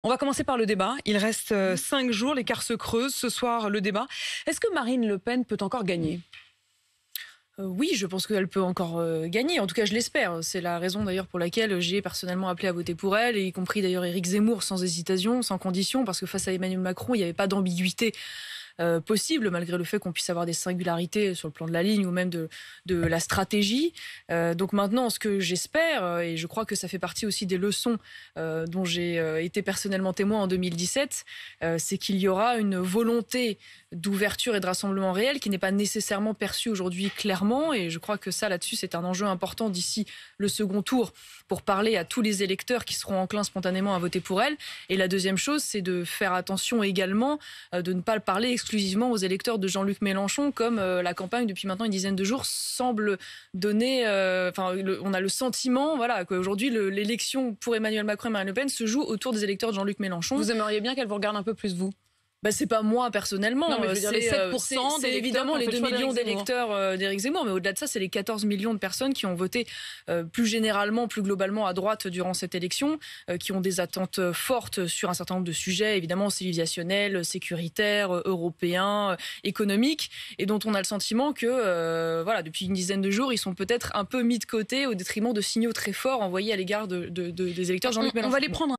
On va commencer par le débat. Il reste 5 jours, l'écart se creuse. Ce soir, le débat. Est-ce que Marine Le Pen peut encore gagner ? Oui, je pense qu'elle peut encore gagner. En tout cas, je l'espère. C'est la raison d'ailleurs pour laquelle j'ai personnellement appelé à voter pour elle, et y compris d'ailleurs Éric Zemmour, sans hésitation, sans condition, parce que face à Emmanuel Macron, il n'y avait pas d'ambiguïté possible, malgré le fait qu'on puisse avoir des singularités sur le plan de la ligne ou même de la stratégie. Donc maintenant, ce que j'espère, et je crois que ça fait partie aussi des leçons dont j'ai été personnellement témoin en 2017, c'est qu'il y aura une volonté d'ouverture et de rassemblement réel qui n'est pas nécessairement perçue aujourd'hui clairement, et je crois que ça, là-dessus, c'est un enjeu important d'ici le second tour pour parler à tous les électeurs qui seront enclins spontanément à voter pour elle. Et la deuxième chose, c'est de faire attention également de ne pas parler exclusivement aux électeurs de Jean-Luc Mélenchon, comme la campagne depuis maintenant une dizaine de jours semble donner. On a le sentiment, voilà, qu'aujourd'hui l'élection pour Emmanuel Macron et Marine Le Pen se joue autour des électeurs de Jean-Luc Mélenchon. Vous aimeriez bien qu'elle vous regarde un peu plus, vous ? C'est pas moi personnellement, non, mais je veux dire, les 7% c'est évidemment les 2 millions d'électeurs d'Éric Zemmour, mais au-delà de ça, c'est les 14 millions de personnes qui ont voté plus généralement, plus globalement à droite durant cette élection, qui ont des attentes fortes sur un certain nombre de sujets, évidemment civilisationnels, sécuritaires, européens, économiques, et dont on a le sentiment que depuis une dizaine de jours, ils sont peut-être un peu mis de côté au détriment de signaux très forts envoyés à l'égard des électeurs de Jean-Luc Mélenchon. On va les prendre.